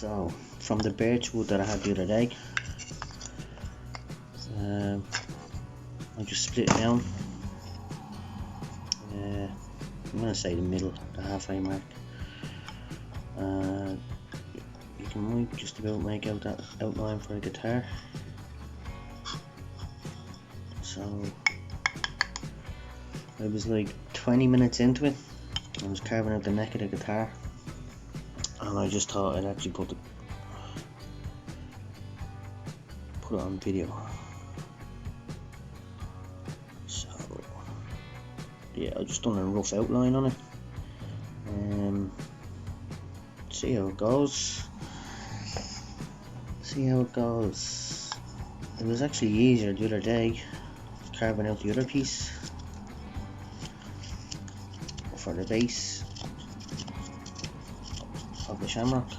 So, from the birch wood that I had the other day, I just split it down. I'm going to say the middle, the halfway mark. You can just about make out that outline for a guitar. So I was like 20 minutes into it. I was carving out the neck of the guitar, and I just thought I'd actually put it on video. So yeah, I just done a rough outline on it. See how it goes. It was actually easier the other day carving out the other piece for the base of the shamrock.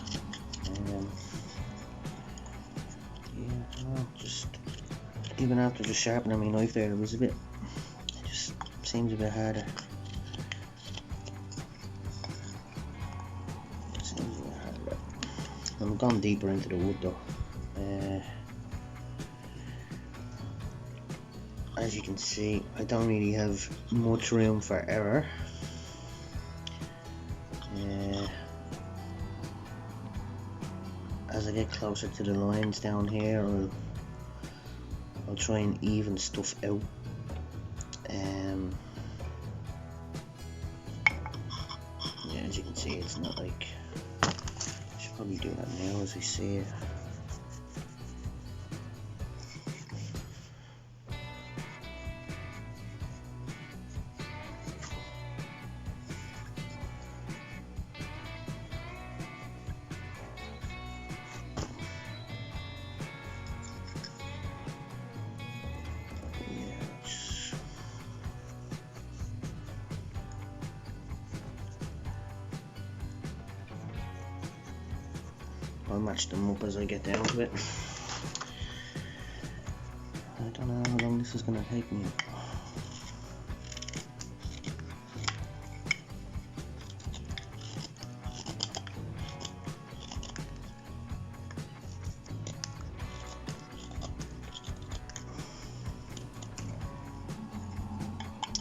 Just even after just sharpening my knife there, it just seems a bit harder. I'm gone deeper into the wood though. As you can see, I don't really have much room for error. As I get closer to the lines down here, I'll try and even stuff out. Yeah, as you can see, it's not like, I should probably do that now as we see it. I'll match them up as I get down to it. I don't know how long this is going to take me.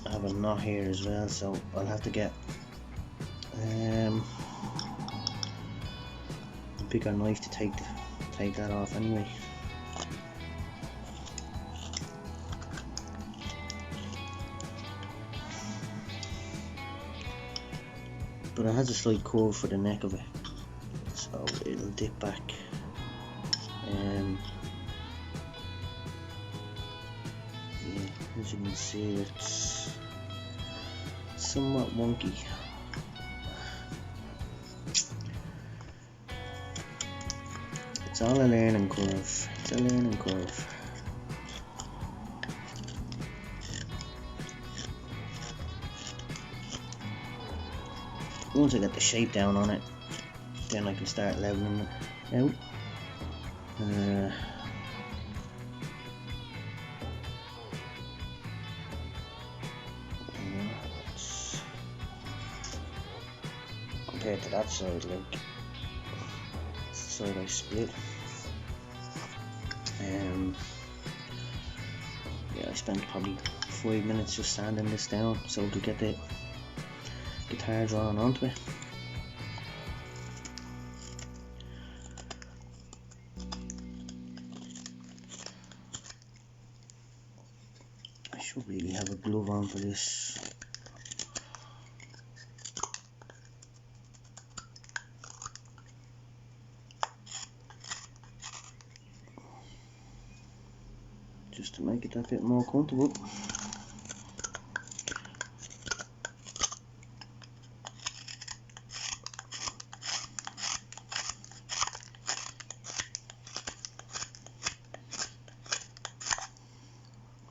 I have a knot here as well, so I'll have to get bigger knife to take that off anyway. But it has a slight curve for the neck of it, so it'll dip back. Yeah, as you can see, it's somewhat wonky. It's all a learning curve. It's a learning curve. Once I get the shape down on it, then I can start leveling it out. Compared to that side, like, it's the side I split. Yeah, I spent probably 5 minutes just sanding this down so I could get the guitar drawn onto it. I should really have a glove on for this. Just to make it a bit more comfortable.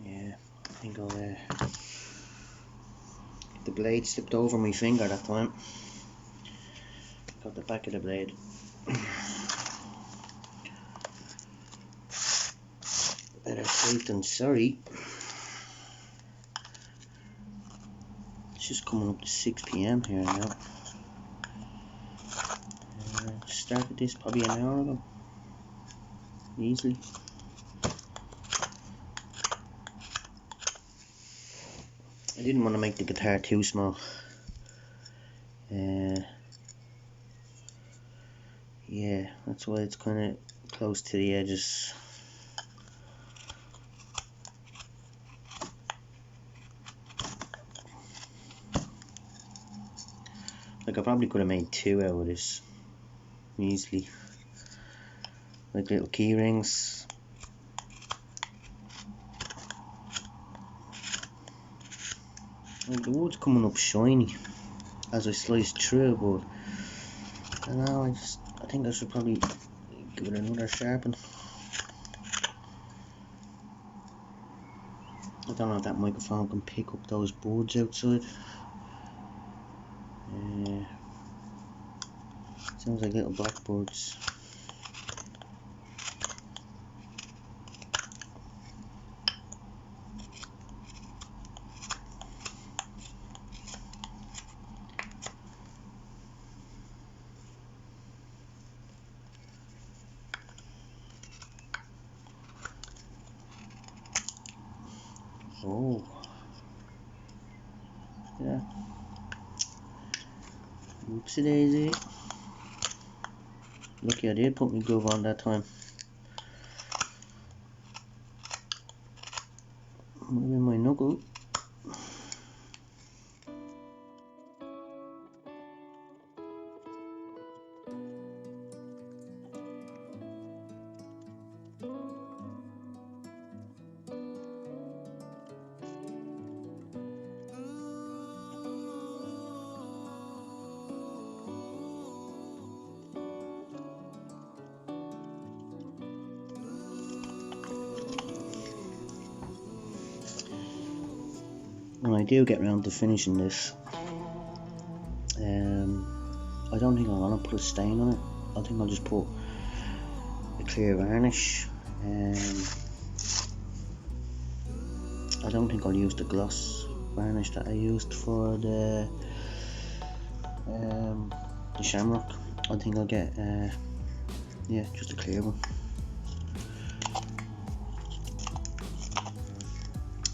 Yeah, I think I'll the blade slipped over my finger that time. Got the back of the blade. Better safe than sorry. It's just coming up to 6 PM here now. Started this probably an hour ago, easily. I didn't want to make the guitar too small. Yeah, that's why it's kind of close to the edges. Like I probably could have made 2 out of this easily, like little key rings. Like the wood's coming up shiny as I slice through, but I don't know, I think I should probably give it another sharpen. I don't know if that microphone can pick up those birds outside. Sounds like little blackbirds. Oh, yeah. Oopsie daisy. Lucky I did put my glove on that time. Moving my knuckle. When I do get around to finishing this, I don't think I'm gonna put a stain on it. I think I'll just put a clear varnish. I don't think I'll use the gloss varnish that I used for the shamrock. I think I'll get yeah, just a clear one.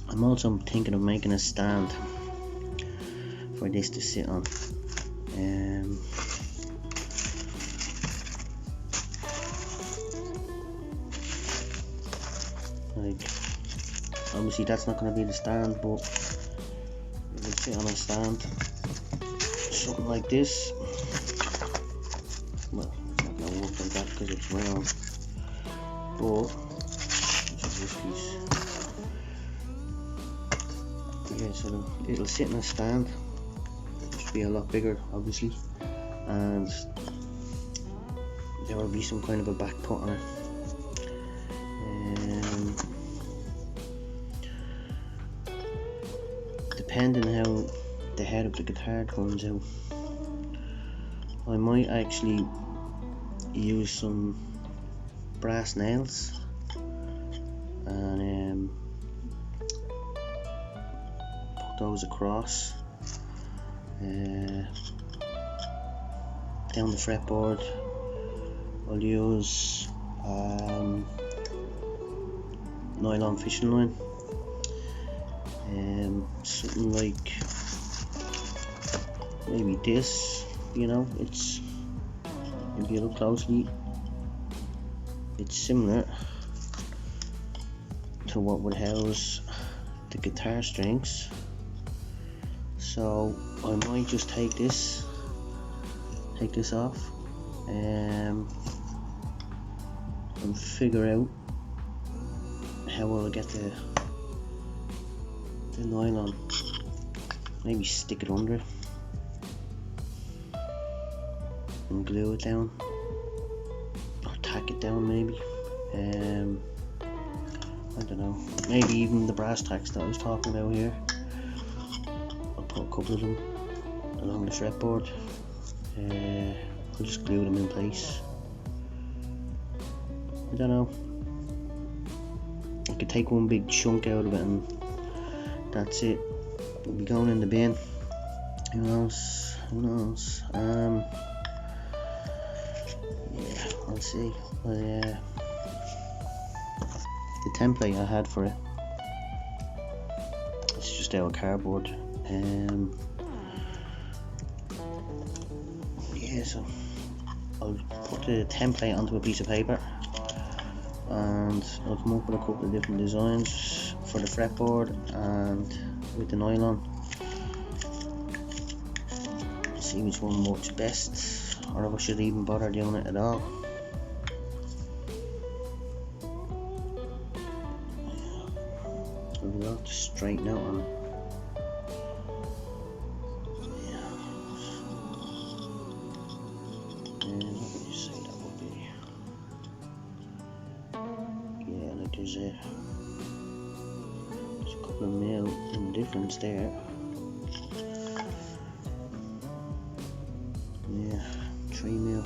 I'm also thinking of making a stand for this to sit on. Like, obviously that's not going to be the stand, but it will sit on a stand, something like this. Well, it's not going to work like that because it's round, but this is this piece. Yeah, so it'll sit in a stand. It should be a lot bigger, obviously, and there will be some kind of a back put on it. Depending how the head of the guitar comes out, I might actually use some brass nails and put those across down the fretboard. I'll use nylon fishing line, something like maybe this, you know, it's, if you look closely, it's similar to what would house the guitar strings. So I might just take this off and figure out how I'll get the nylon. Maybe stick it under it and glue it down, or tack it down maybe. I don't know, maybe even the brass tacks that I was talking about here, I'll put a couple of them along the fretboard. I'll just glue them in place. I don't know, I could take one big chunk out of it and that's it. It'll be going in the bin. Who knows? Who knows? I'll see. The template I had for it, it's just out of cardboard. Yeah, so I'll put the template onto a piece of paper and I'll come up with a couple of different designs for the fretboard and with the nylon. See which one works best, or if I should even bother doing it at all. I've got to straighten out on it. There's a couple of mil in difference there. Yeah, 3 mil.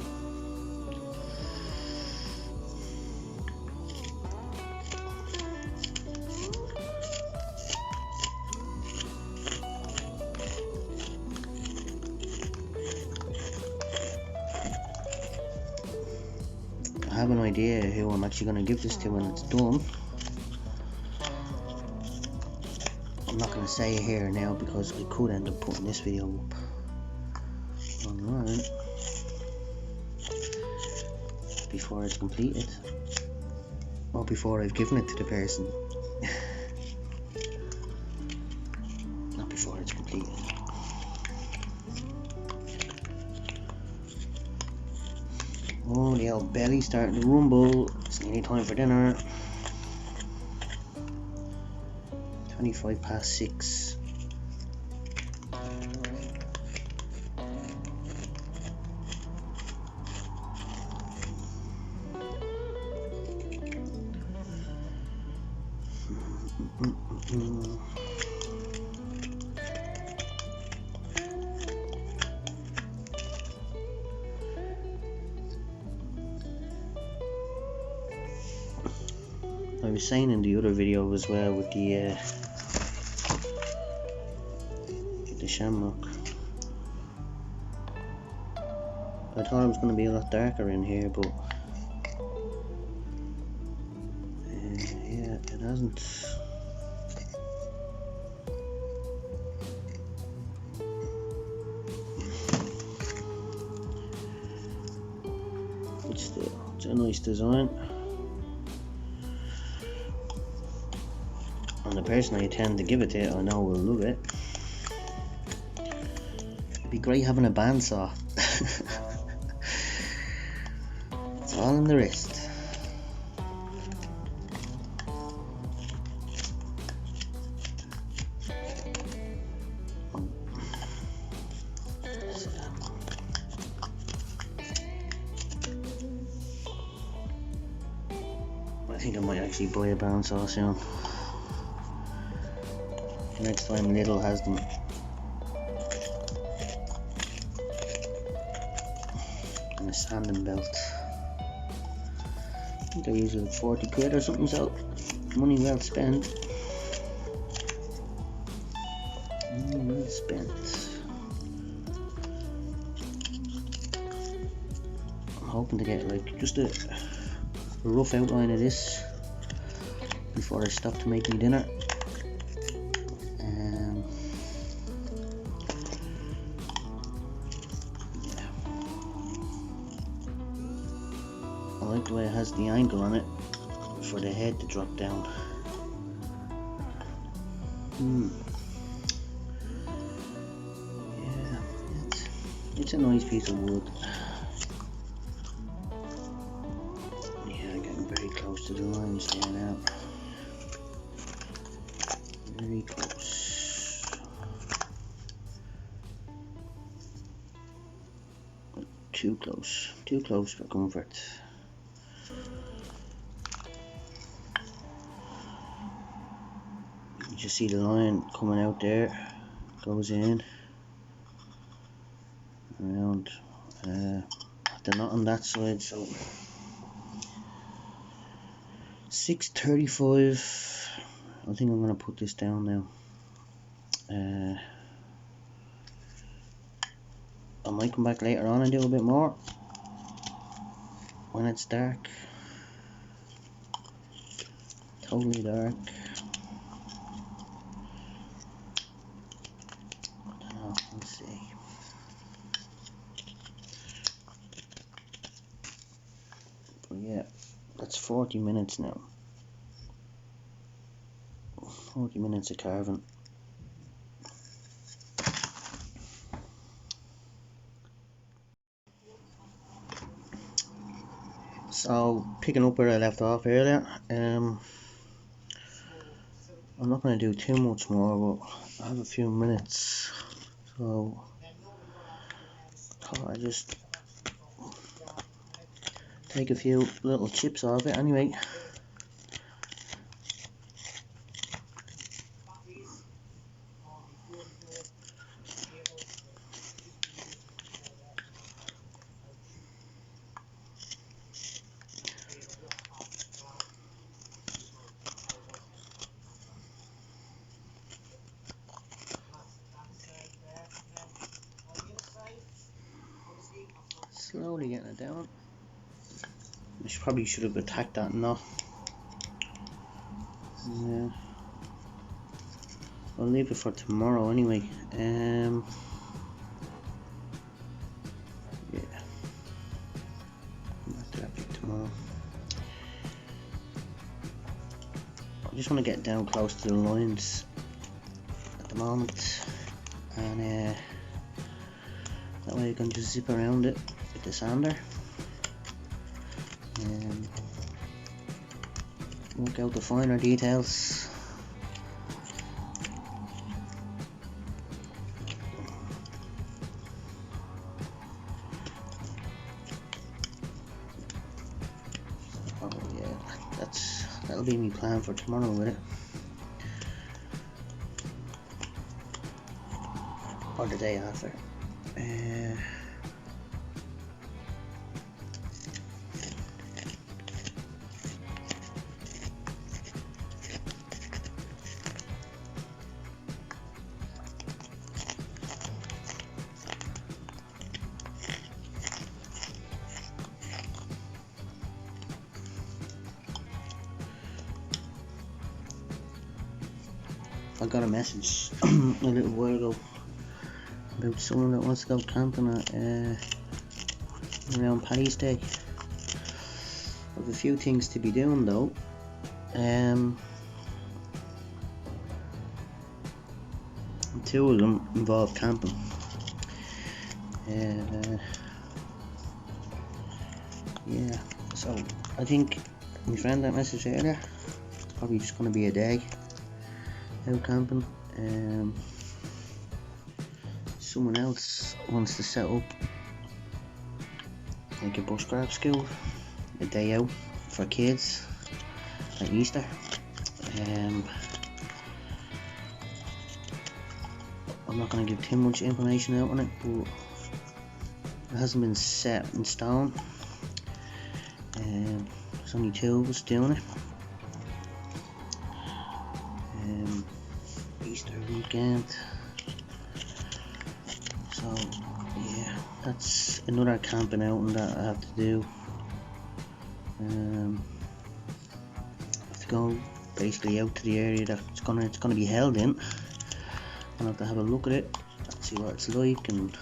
I have an idea who I'm actually going to give this to when it's done. I'm not going to say it here now because I could end up putting this video up online before it's completed, or before I've given it to the person. Not before it's completed. Oh, the old belly's starting to rumble. It's nearly time for dinner. 6:25. I was saying in the other video as well with the shamrock, I thought it was going to be a lot darker in here, but yeah, it hasn't. It's a nice design. And the person I intend to give it to, I know will love it. It'd be great having a bandsaw. It's all in the wrist. I think I might actually buy a bandsaw soon. Next time Lidl has them. And a sanding belt. I think they're usually like 40 quid or something, so money well spent. Money well spent. I'm hoping to get like just a rough outline of this before I stop to make me dinner. I like the way it has the angle on it for the head to drop down. Yeah, it's a nice piece of wood. Yeah, getting very close to the lines there now. Very close. Too close for comfort. You just see the line coming out there, goes in, around, they're not on that side, so 6:35. I think I'm going to put this down now. I might come back later on and do a bit more, when it's dark, totally dark. Oh, let's see. But yeah, that's 40 minutes now. 40 minutes of carving. So, picking up where I left off earlier, I'm not going to do too much more, but I have a few minutes, so I just take a few little chips off it anyway. Slowly getting it down. I probably should have attacked that knot. Yeah. I'll leave it for tomorrow anyway. Yeah. Come back to that bit tomorrow. I just want to get down close to the lines at the moment, and that way I can just zip around it with the sander and work out the finer details. Oh yeah, that'll be my plan for tomorrow with it, or the day after. I got a message a little while ago about someone that wants to go camping around Paddy's Day. I have a few things to be doing though. Two of them involve camping. Yeah, so I think my friend that messaged earlier, it's probably just going to be a day out camping. Someone else wants to set up like a bushcraft school, a day out for kids at Easter. I'm not going to give too much information out on it, but it hasn't been set in stone. There's only two of us doing it. Easter weekend. So yeah, that's another camping outing that I have to do. I have to go basically out to the area that it's gonna be held in. I have to have a look at it, see what it's like, and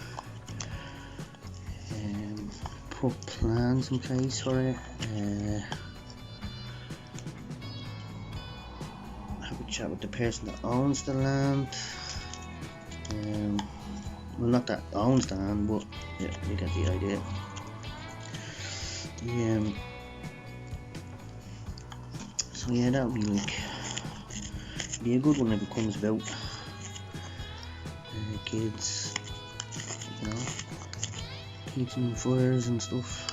put plans in place for it. Have a chat with the person that owns the land. Well, not that owns the land, but yeah, you get the idea. So yeah, that'll be be a good one if it comes about. Kids, you know, heating fires and stuff.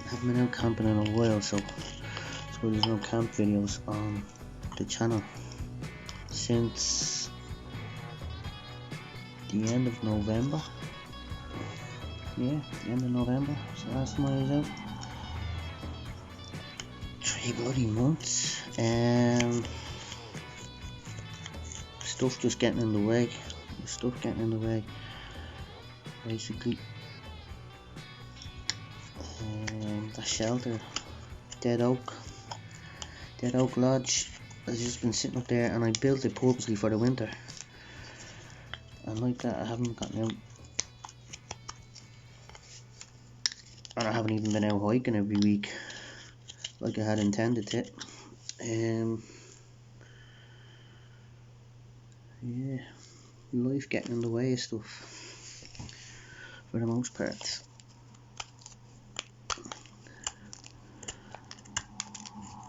Haven't been out camping in a while, so there's no camp videos on the channel since the end of November. Yeah, the end of November. So last time I was out. 3 bloody months. Stuff just getting in the way. the stuff getting in the way, basically. The shelter, Dead Oak Lodge, has just been sitting up there, and I built it purposely for the winter. And like that, I haven't gotten out, and I haven't even been out hiking every week like I had intended to. Yeah, life getting in the way of stuff for the most part.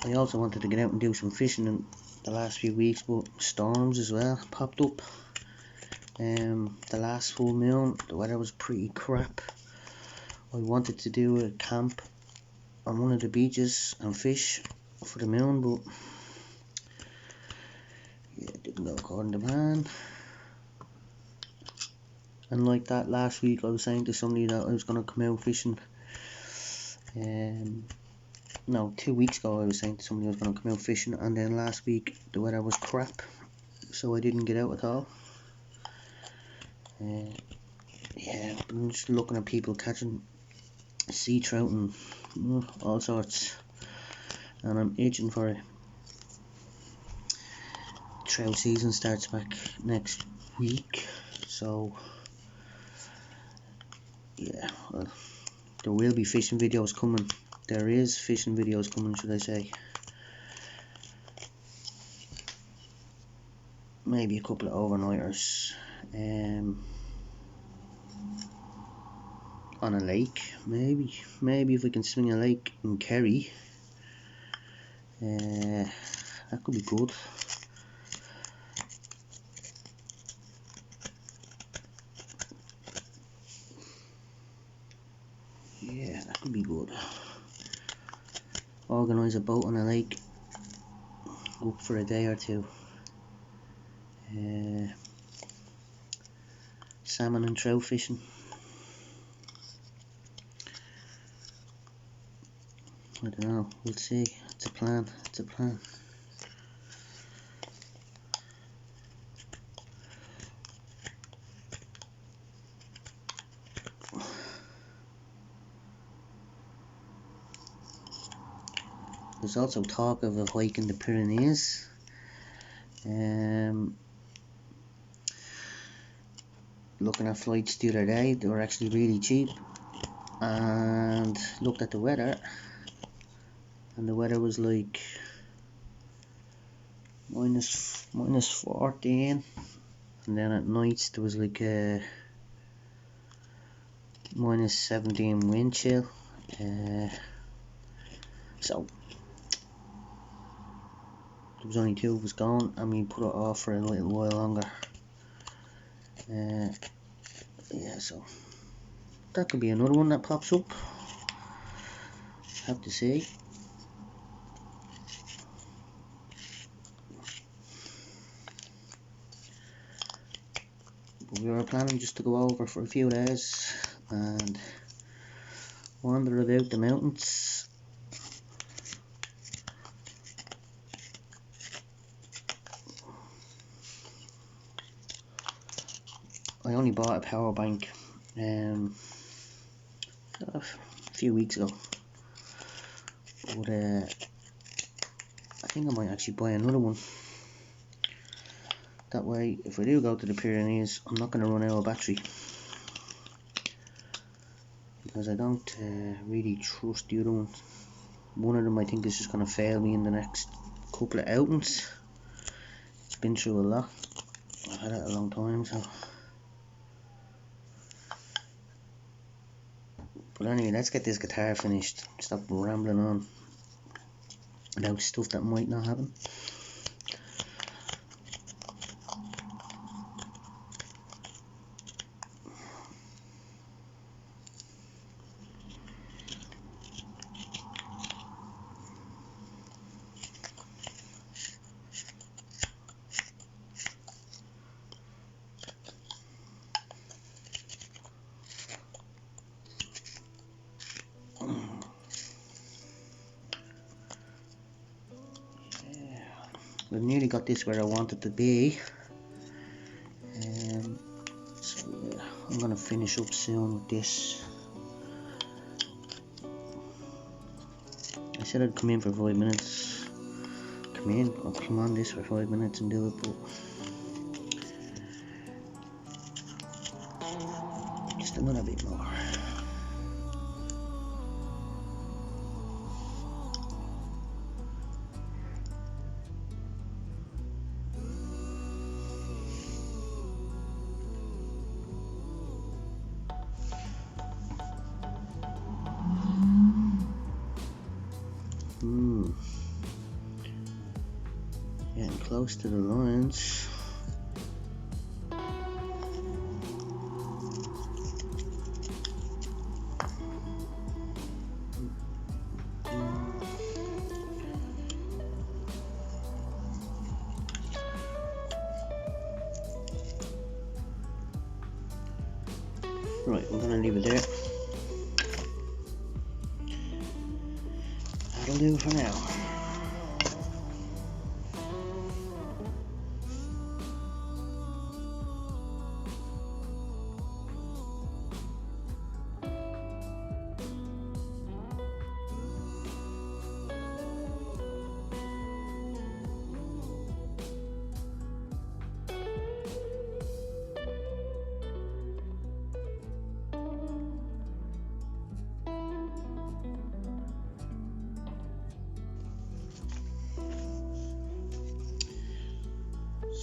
I also wanted to get out and do some fishing in the last few weeks, but storms as well popped up. The last full moon, the weather was pretty crap. I wanted to do a camp on one of the beaches and fish for the moon, but yeah, it didn't go according to plan. And like that, last week I was saying to somebody that I was going to come out fishing. No, 2 weeks ago I was saying to somebody I was going to come out fishing, and then last week the weather was crap, so I didn't get out at all. Yeah, I'm just looking at people catching sea trout and all sorts, and I'm itching for it. Trout season starts back next week, so yeah, well, there will be fishing videos coming. There is fishing videos coming, should I say. Maybe a couple of overnighters on a lake, maybe if we can swing a lake in Kerry, that could be good. Yeah, that could be good. Organise a boat on a lake, go up for a day or two. Salmon and trout fishing. I don't know, we'll see. It's a plan. There's also talk of a hike in the Pyrenees. Looking at flights the other day, they were actually really cheap, and looked at the weather, and the weather was like minus 14, and then at nights there was like a minus 17 wind chill. So there was only 2 of us going, and we put it off for a little while longer. Yeah, so that could be another one that pops up. Have to see. But we were planning just to go over for a few days and wander about the mountains. I only bought a power bank a few weeks ago, but I think I might actually buy another one. That way, if I do go to the Pyrenees, I'm not going to run out of battery, because I don't really trust the other one. One of them I think is just going to fail me in the next couple of outings. It's been through a lot. I've had it a long time, so. But anyway, let's get this guitar finished. Stop rambling on about stuff that might not happen. We've nearly got this where I want it to be. I'm gonna finish up soon with this. I said I'd come in for 5 minutes. Come on this for 5 minutes and do it, but just another bit more. Getting close to the lines. Right, I'm gonna leave it there. That'll do for now.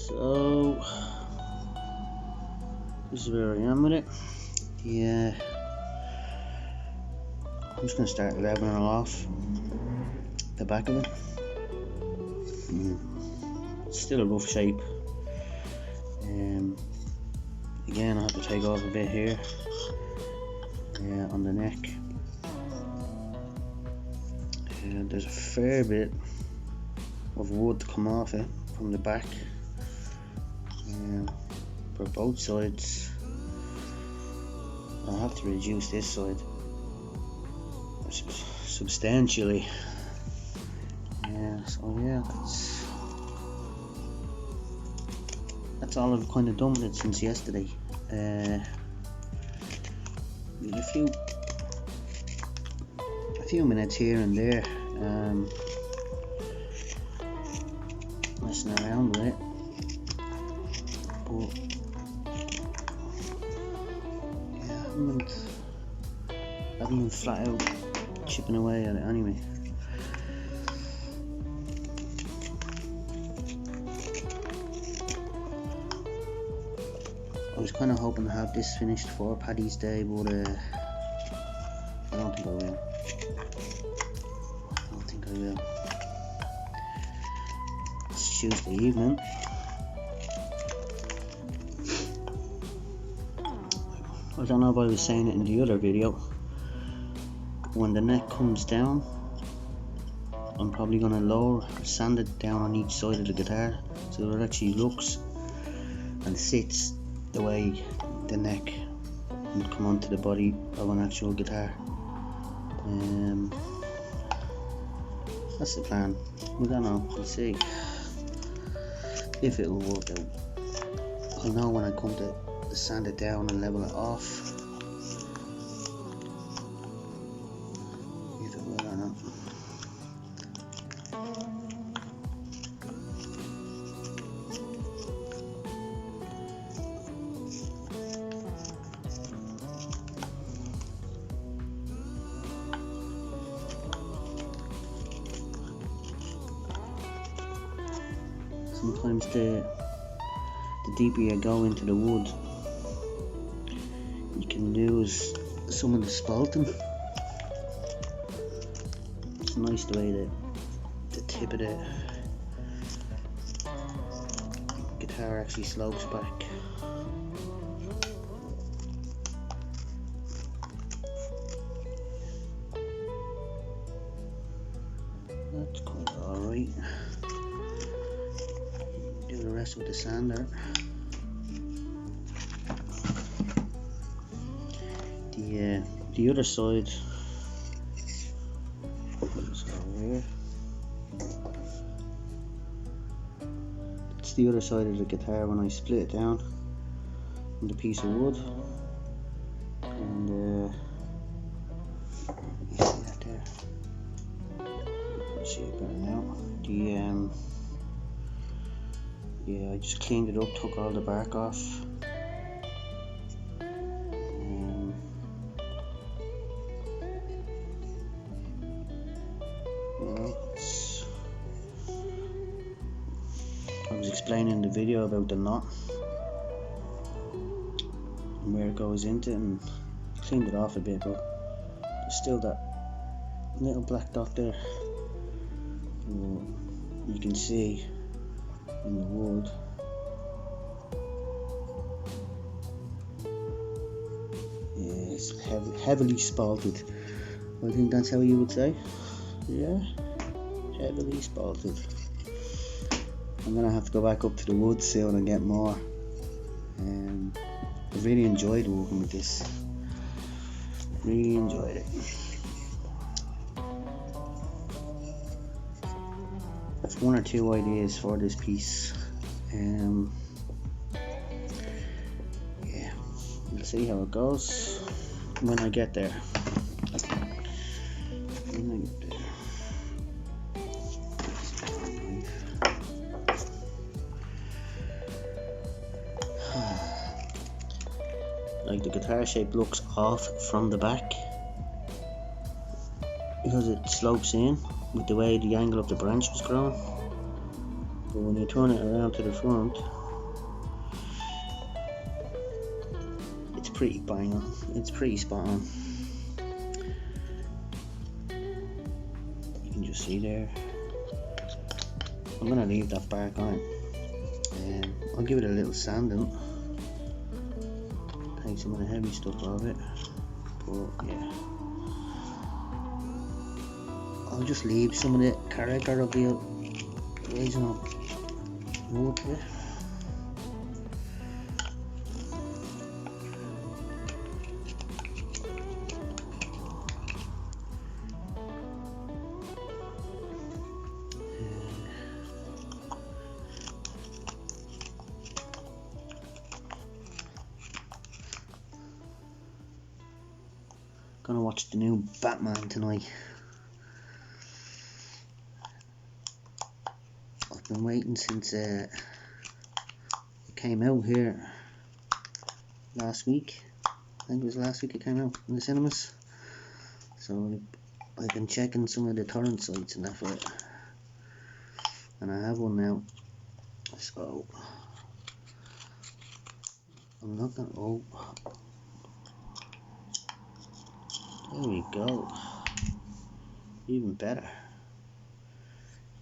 So this is where I am with it. Yeah, I'm just gonna start leveling it off the back of it. It's still a rough shape. Again, I have to take off a bit here on the neck. There's a fair bit of wood to come off it from the back. For both sides, I'll have to reduce this side substantially. So yeah, that's all I've kind of done with it since yesterday. A few minutes here and there, messing around with it, but yeah, I haven't been flat out chipping away at it anyway. I was kind of hoping to have this finished for Paddy's Day, but I don't think I will. It's Tuesday evening. I don't know if I was saying it in the other video. When the neck comes down, I'm probably going to sand it down on each side of the guitar so it actually looks and sits the way the neck would come onto the body of an actual guitar. That's the plan. We don't know, we'll see if it will work out. I'll know when I come to sand it down and level it off if it will or not. Sometimes the deeper you go into the wood, you can lose some of the spalting. It's nice the way the tip of the guitar actually slopes back. That's quite alright. Do the rest with the sander. The other side, it's the other side of the guitar when I split it down with a piece of wood. There now. Yeah, I just cleaned it up, took all the bark off. I was explaining in the video about the knot and where it goes into it, and cleaned it off a bit, but there's still that little black dot there. You can see in the wood. Yeah, it's heavily spalted. I think that's how you would say. Yeah, heavily spalted. I'm gonna have to go back up to the woods soon and get more. I really enjoyed working with this. Really enjoyed it. That's one or two ideas for this piece. Yeah, we'll see how it goes when I get there. Like, the guitar shape looks off from the back because it slopes in with the way the angle of the branch was growing, but when you turn it around to the front, it's pretty bang on. It's pretty spot on. You can just see there. I'm gonna leave that bark on it. I'll give it a little sanding. Take some of the heavy stuff off it, but yeah, I'll just leave some of the character of the original wood here. Gonna watch the new Batman tonight. I've been waiting since it came out here last week. I think it was last week it came out in the cinemas. So I've been checking some of the torrent sites and that for it, and I have one now. So I'm not gonna. Oh, there we go. Even better.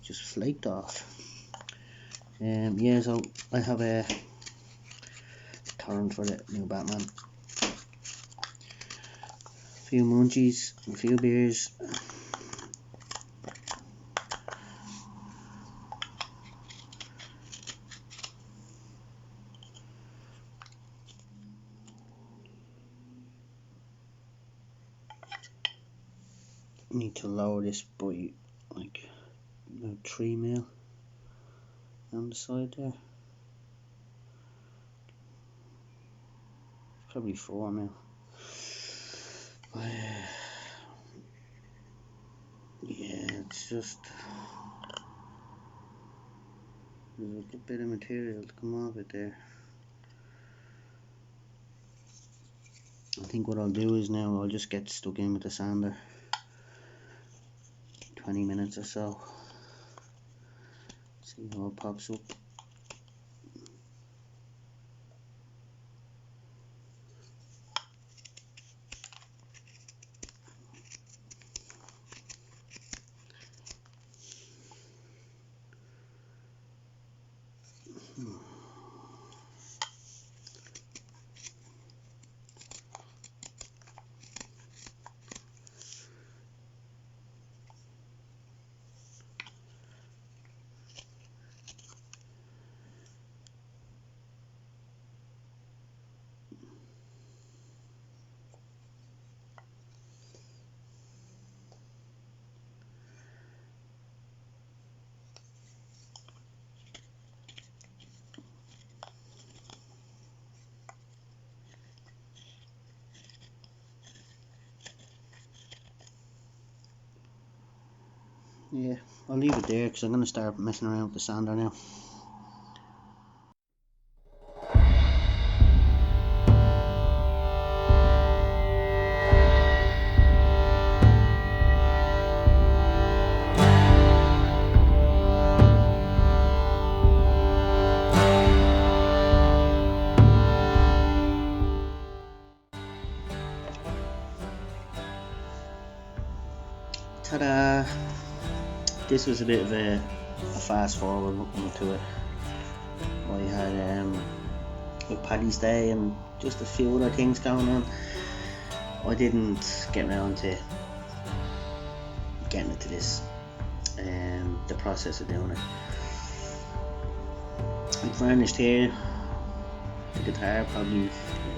Just flaked off. Yeah, so I have a torrent for the new Batman. A few munchies, a few beers. Need to lower this by like about 3 mil on the side there. Probably 4 mil. Yeah, it's just there's a good bit of material to come off it there. I think what I'll do is now I'll just get stuck in with the sander. 20 minutes or so. See how it pops up. Yeah, I'll leave it there because I'm going to start messing around with the sander now. Ta-da! This was a bit of a fast forward looking into it. I had with Paddy's Day and just a few other things going on. I didn't get around to getting into this, the process of doing it. I varnished here, the guitar probably,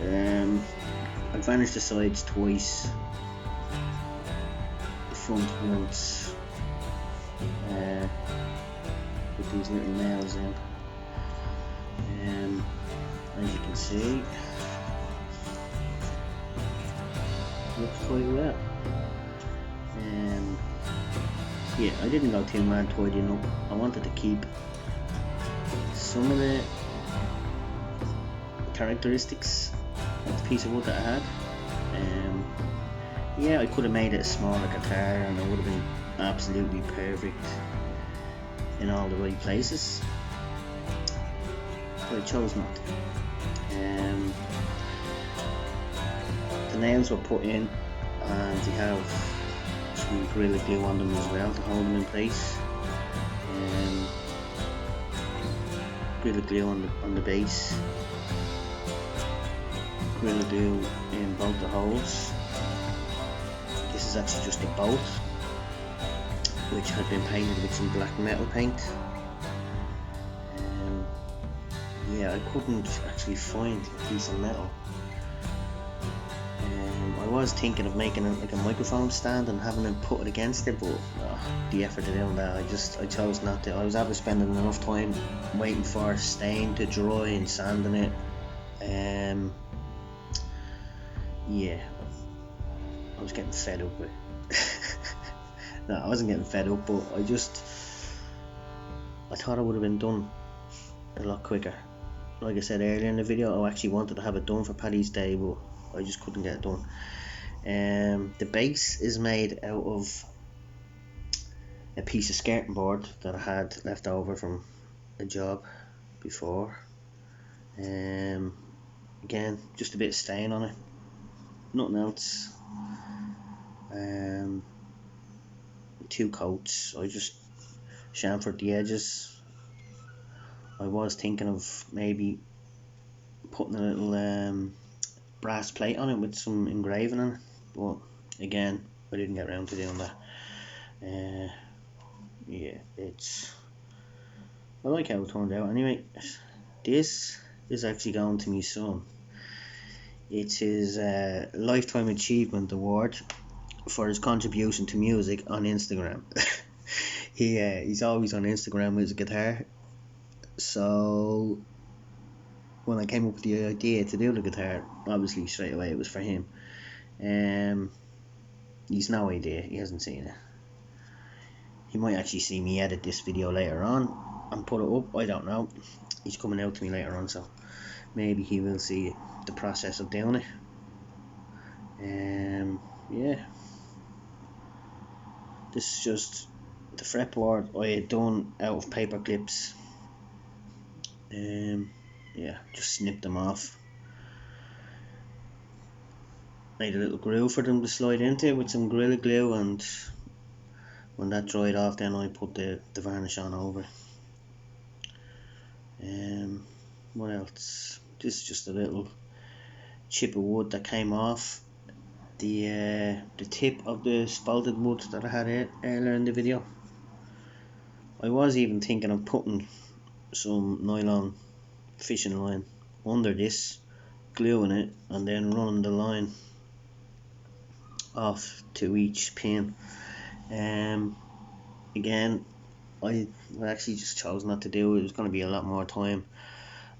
I varnished the sides twice, the front once, with these little nails in. As you can see, looks quite well. Yeah, I didn't go too mad tidying up. I wanted to keep some of the characteristics of the piece of wood that I had. Yeah, I could have made it a smaller guitar and it would have been absolutely perfect in all the right places, but I chose not to. The nails were put in and they have some Gorilla Glue on them as well to hold them in place. Gorilla Glue on the base, Gorilla Glue in both the holes. This is actually just a bolt which had been painted with some black metal paint. Yeah, I couldn't actually find a piece of metal. I was thinking of making it like a microphone stand and having it put it against it, but the effort of doing that, I chose not to. I was after spending enough time waiting for stain to dry and sanding it. Yeah, I was getting fed up with it. No, I wasn't getting fed up, but I thought it would have been done a lot quicker. Like I said earlier in the video, I actually wanted to have it done for Paddy's Day, but I just couldn't get it done. The base is made out of a piece of skirting board that I had left over from a job before. Again, just a bit of stain on it, nothing else. 2 coats. I just chamfered the edges. I was thinking of maybe putting a little brass plate on it with some engraving on it, but again, I didn't get around to doing that. Yeah, I like how it turned out anyway. This is actually going to my son. It's his Lifetime Achievement Award for his contribution to music on Instagram. He's always on Instagram with his guitar, so when I came up with the idea to do the guitar, obviously straight away it was for him. He's no idea, he hasn't seen it. He might actually see me edit this video later on and put it up, I don't know. He's coming out to me later on, so maybe he will see the process of doing it. Yeah, this is just the fretboard I had done out of paper clips. Yeah, just snipped them off. Made a little groove for them to slide into with some Gorilla Glue, and when that dried off, then I put the varnish on over. What else? This is just a little chip of wood that came off the tip of the spalted wood that I had earlier in the video. I was even thinking of putting some nylon fishing line under this, gluing it, and then running the line off to each pin. Again, I actually just chose not to do it. It was going to be a lot more time,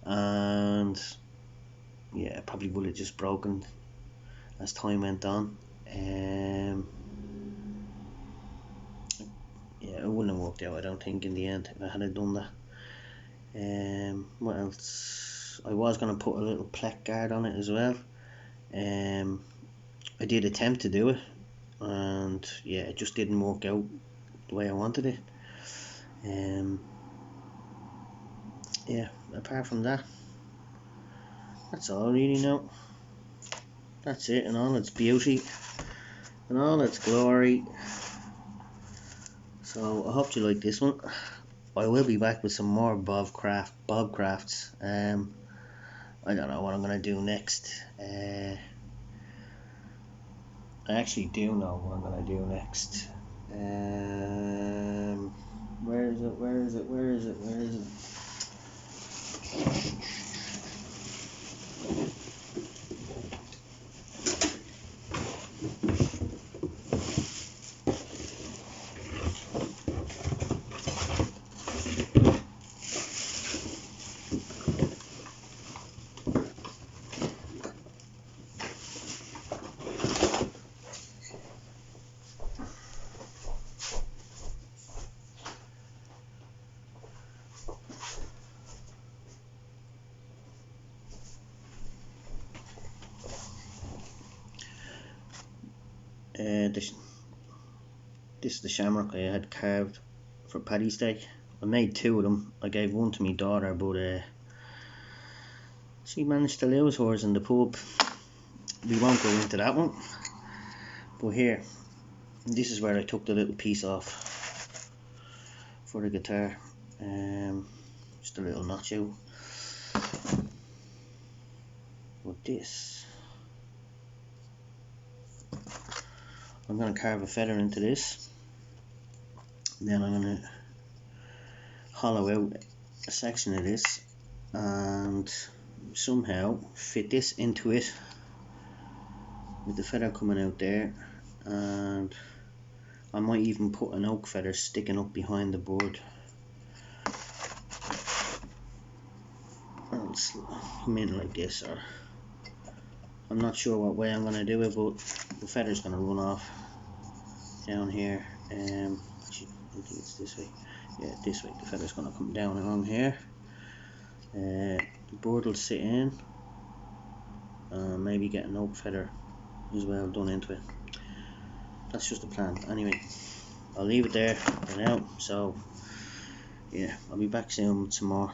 and yeah, it probably would have just broken as time went on. Yeah, it wouldn't have worked out, I don't think, in the end, if I had done that. What else? I was going to put a little pleck guard on it as well. I did attempt to do it, and yeah, it just didn't work out the way I wanted it. Yeah, apart from that, that's all really now. That's it in all its beauty, in all its glory. So I hope you like this one. I will be back with some more Bob crafts. I don't know what I'm gonna do next. I actually do know what I'm gonna do next. Where is it? This is the shamrock I had carved for Paddy's Day. I made 2 of them. I gave one to my daughter, but she managed to lose hers in the pub. We won't go into that one. But here, this is where I took the little piece off for the guitar. Just a little notch out. But this, I'm going to carve a feather into this. Then I'm going to hollow out a section of this and somehow fit this into it with the feather coming out there, and I might even put an oak feather sticking up behind the board. I'll come in like this, or I'm not sure what way I'm going to do it, but the feather's going to run off down here. Actually, I think it's this way. Yeah, this way. The feather's going to come down along here. The board will sit in. Maybe get an oak feather as well done into it. That's just the plan. Anyway, I'll leave it there for now. So yeah, I'll be back soon with some more.